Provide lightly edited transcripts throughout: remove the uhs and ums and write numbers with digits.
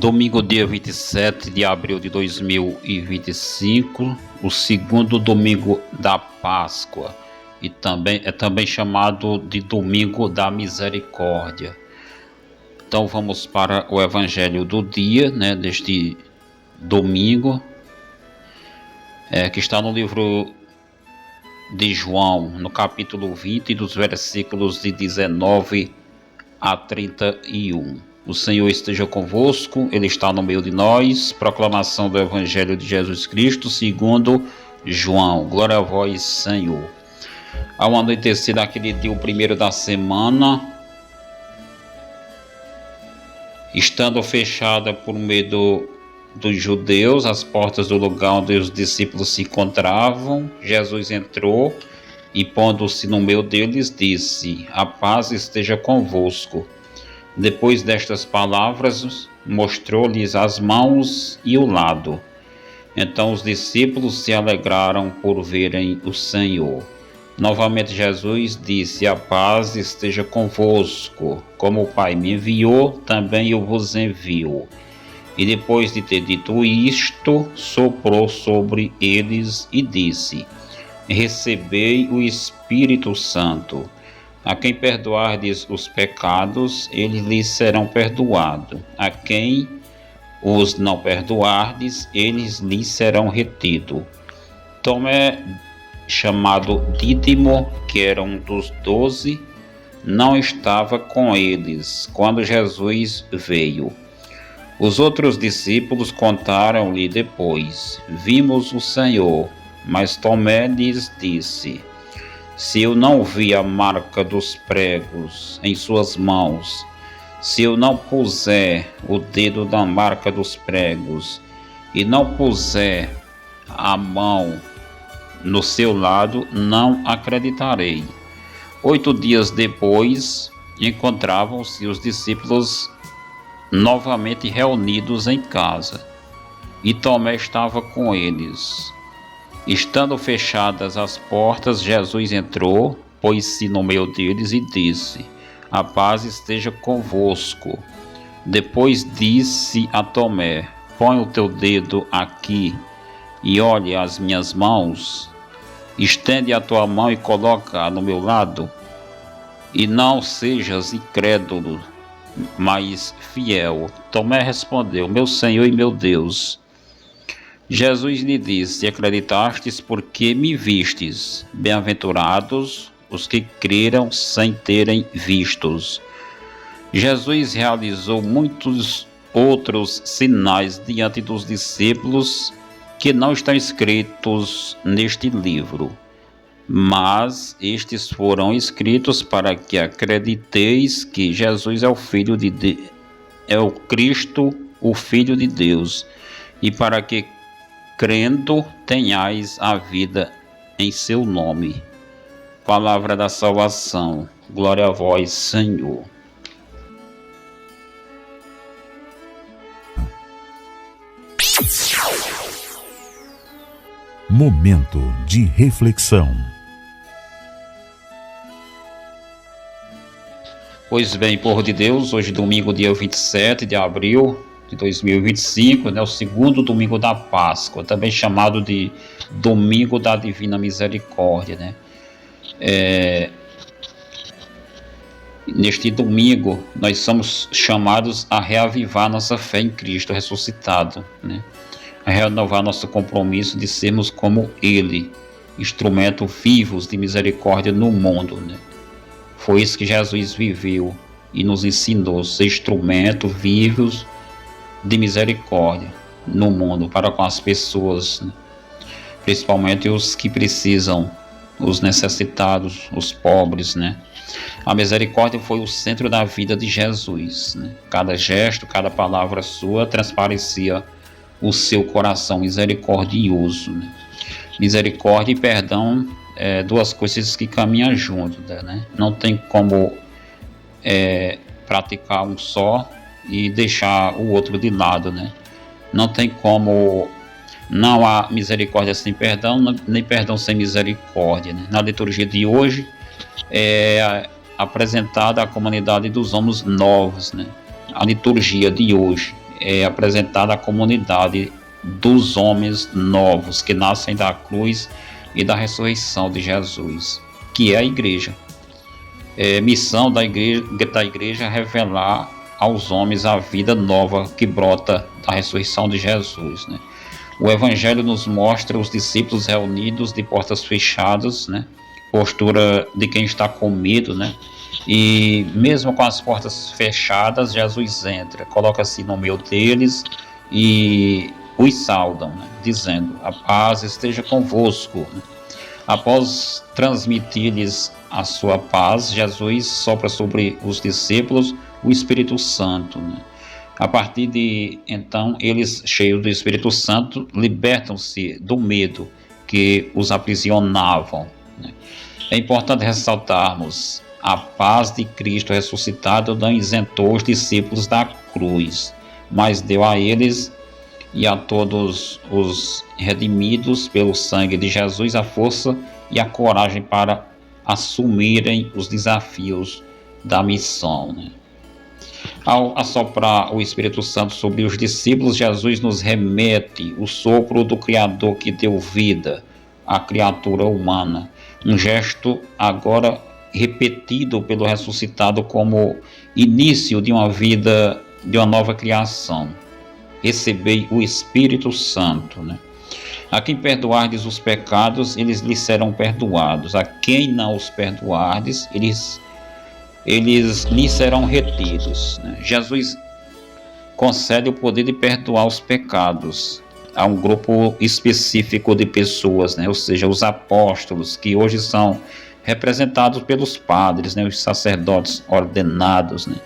Domingo, dia 27 de abril de 2025, o segundo domingo da Páscoa, e também chamado de Domingo da Misericórdia. Então vamos para o Evangelho do dia, deste domingo, que está no livro de João, no capítulo 20, dos versículos de 19 a 31. O Senhor esteja convosco, Ele está no meio de nós. Proclamação do Evangelho de Jesus Cristo segundo João. Glória a vós, Senhor. Ao anoitecer daquele dia, o primeiro da semana, estando fechada por medo dos judeus as portas do lugar onde os discípulos se encontravam, Jesus entrou e, pondo-se no meio deles, disse: a paz esteja convosco. Depois destas palavras, mostrou-lhes as mãos e o lado. Então os discípulos se alegraram por verem o Senhor. Novamente Jesus disse: a paz esteja convosco. Como o Pai me enviou, também eu vos envio. E depois de ter dito isto, soprou sobre eles e disse: recebei o Espírito Santo. A quem perdoardes os pecados, eles lhes serão perdoados. A quem os não perdoardes, eles lhes serão retidos. Tomé, chamado Dídimo, que era um dos 12, não estava com eles quando Jesus veio. Os outros discípulos contaram-lhe depois: vimos o Senhor. Mas Tomé lhes disse: se eu não vi a marca dos pregos em suas mãos, se eu não puser o dedo na marca dos pregos e não puser a mão no seu lado, não acreditarei. 8 dias depois, encontravam-se os discípulos novamente reunidos em casa, e Tomé estava com eles. Estando fechadas as portas, Jesus entrou, pôs-se no meio deles e disse: a paz esteja convosco. Depois disse a Tomé: põe o teu dedo aqui e olhe as minhas mãos. Estende a tua mão e coloca no meu lado. E não sejas incrédulo, mas fiel. Tomé respondeu: meu Senhor e meu Deus. Jesus lhe disse: acreditastes porque me vistes. Bem-aventurados os que creram sem terem vistos. Jesus realizou muitos outros sinais diante dos discípulos que não estão escritos neste livro, mas estes foram escritos para que acrediteis que Jesus é o Cristo, o Filho de Deus, e para que crendo tenhais a vida em seu nome. Palavra da salvação. Glória a vós, Senhor. Momento de reflexão. Pois bem, povo de Deus, hoje domingo, dia 27 de abril de 2025, o segundo domingo da Páscoa, também chamado de Domingo da Divina Misericórdia, Neste domingo, nós somos chamados a reavivar nossa fé em Cristo ressuscitado, A renovar nosso compromisso de sermos como Ele, instrumentos vivos de misericórdia no mundo, Foi isso que Jesus viveu e nos ensinou, ser instrumentos vivos de misericórdia no mundo para com as pessoas, principalmente os que precisam, os necessitados, os pobres, A misericórdia foi o centro da vida de Jesus, Cada gesto, cada palavra sua transparecia o seu coração misericordioso, Misericórdia e perdão é duas coisas que caminham juntas, Não tem como praticar um só e deixar o outro de lado, Não tem como, não há misericórdia sem perdão, nem perdão sem misericórdia, Na liturgia de hoje é apresentada a comunidade dos homens novos, A liturgia de hoje é apresentada à comunidade dos homens novos que nascem da cruz e da ressurreição de Jesus, que é a igreja. Missão da igreja é revelar aos homens a vida nova que brota da ressurreição de Jesus, né? O Evangelho nos mostra os discípulos reunidos de portas fechadas, né? Postura de quem está com medo, né? E mesmo com as portas fechadas, Jesus entra, coloca-se no meio deles e os saudam, né? Dizendo: a paz esteja convosco, né? Após transmitir-lhes a sua paz, Jesus sopra sobre os discípulos o Espírito Santo, né? A partir de então, eles, cheios do Espírito Santo, libertam-se do medo que os aprisionavam, né? É importante ressaltarmos: a paz de Cristo ressuscitado não isentou os discípulos da cruz, mas deu a eles e a todos os redimidos pelo sangue de Jesus a força e a coragem para assumirem os desafios da missão, né? Ao assoprar o Espírito Santo sobre os discípulos, Jesus nos remete o sopro do Criador que deu vida à criatura humana, um gesto agora repetido pelo ressuscitado como início de uma vida, de uma nova criação. Recebei o Espírito Santo, né? A quem perdoardes os pecados, eles lhes serão perdoados. A quem não os perdoardes, eles lhes serão retidos, né? Jesus concede o poder de perdoar os pecados a um grupo específico de pessoas, né? Ou seja, os apóstolos, que hoje são representados pelos padres, né? Os sacerdotes ordenados, né?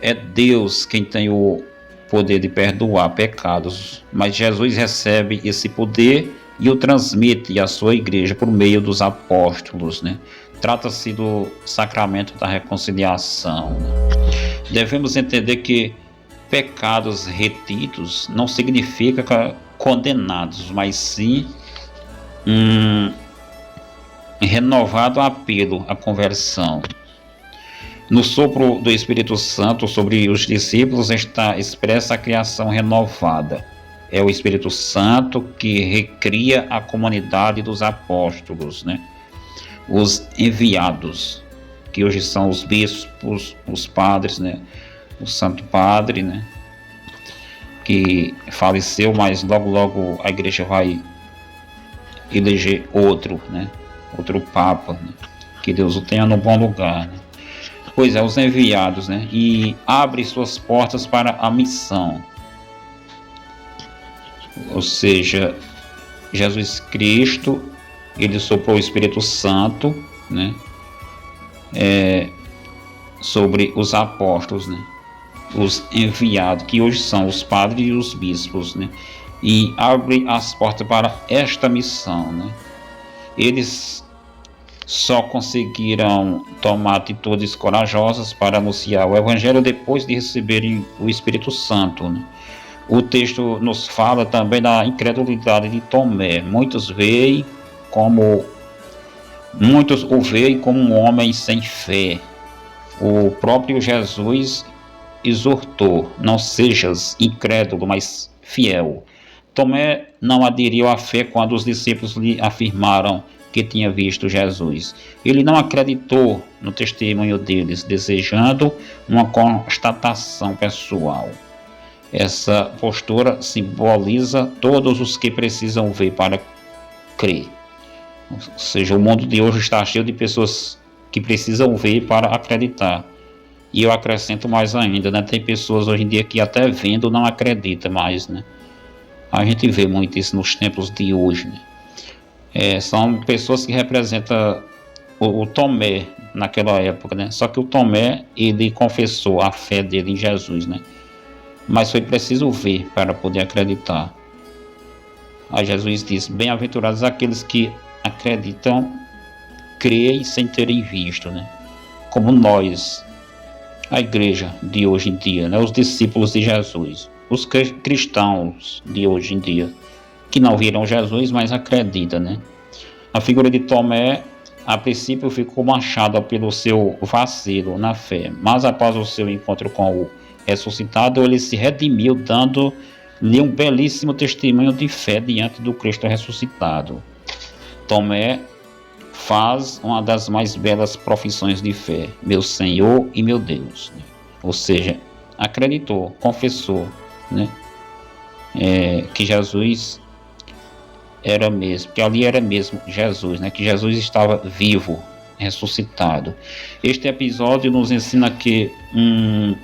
É Deus quem tem o poder de perdoar pecados, mas Jesus recebe esse poder e o transmite à sua igreja por meio dos apóstolos, né? Trata-se do sacramento da reconciliação, né? Devemos entender que pecados retidos não significa condenados, mas sim renovado apelo à conversão. No sopro do Espírito Santo sobre os discípulos está expressa a criação renovada. É o Espírito Santo que recria a comunidade dos apóstolos, né? Os enviados, que hoje são os bispos, os padres, né? O Santo Padre, né? Que faleceu, mas logo a igreja vai eleger outro, né? Outro Papa, né? Que Deus o tenha no bom lugar, né? Pois é, os enviados, né? E abre suas portas para a missão. Ou seja, Jesus Cristo, ele soprou o Espírito Santo, né? Sobre os apóstolos, né? Os enviados, que hoje são os padres e os bispos, né? E abre as portas para esta missão, né? Eles só conseguiram tomar atitudes corajosas para anunciar o Evangelho depois de receberem o Espírito Santo, né? O texto nos fala também da incredulidade de Tomé. Muitos o veem como um homem sem fé. O próprio Jesus exortou: não sejas incrédulo, mas fiel. Tomé não aderiu à fé quando os discípulos lhe afirmaram que tinha visto Jesus. Ele não acreditou no testemunho deles, desejando uma constatação pessoal. Essa postura simboliza todos os que precisam ver para crer. Ou seja, o mundo de hoje está cheio de pessoas que precisam ver para acreditar. E eu acrescento mais ainda, né? Tem pessoas hoje em dia que até vendo não acreditam mais, né? A gente vê muito isso nos tempos de hoje, né? São pessoas que representam o Tomé naquela época, né? Só que o Tomé, ele confessou a fé dele em Jesus, né? Mas foi preciso ver para poder acreditar. Aí Jesus diz: bem-aventurados aqueles que acreditam, creem sem terem visto, né? Como nós, a igreja de hoje em dia, né? Os discípulos de Jesus, os cristãos de hoje em dia, que não viram Jesus, mas acreditam, né? A figura de Tomé, a princípio, ficou manchada pelo seu vacilo na fé, mas após o seu encontro com o ressuscitado, ele se redimiu, dando-lhe um belíssimo testemunho de fé diante do Cristo ressuscitado. Tomé faz uma das mais belas profissões de fé: meu Senhor e meu Deus. Ou seja, acreditou, confessou, né? Que Jesus era mesmo, que ali era mesmo Jesus, né? Que Jesus estava vivo, ressuscitado. Este episódio nos ensina que um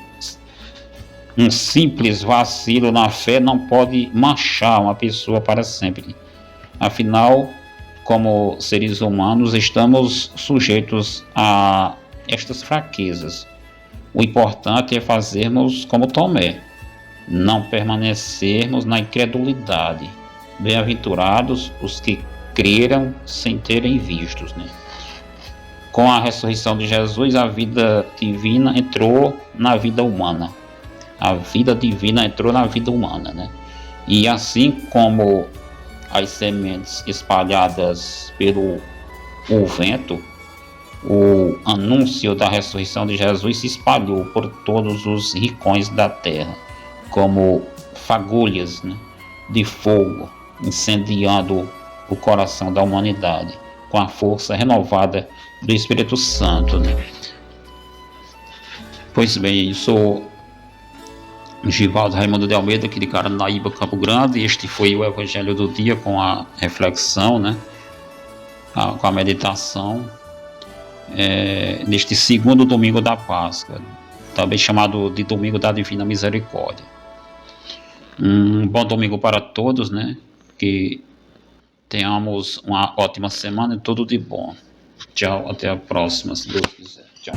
simples vacilo na fé não pode manchar uma pessoa para sempre. Afinal, como seres humanos, estamos sujeitos a estas fraquezas. O importante é fazermos como Tomé, não permanecermos na incredulidade. Bem-aventurados os que creram sem terem vistos, né? Com a ressurreição de Jesus, a vida divina entrou na vida humana. A vida divina entrou na vida humana, né? E assim como as sementes espalhadas pelo vento, o anúncio da ressurreição de Jesus se espalhou por todos os rincões da terra, como fagulhas, né, de fogo, incendiando o coração da humanidade, com a força renovada do Espírito Santo, né? Pois bem, eu sou Givaldo Raimundo de Almeida, aqui de Caranaíba, Campo Grande, e este foi o Evangelho do Dia com a reflexão, né? Com a meditação, neste segundo domingo da Páscoa, também chamado de Domingo da Divina Misericórdia. Um bom domingo para todos, né? Que tenhamos uma ótima semana e tudo de bom. Tchau, até a próxima, se Deus quiser. Tchau.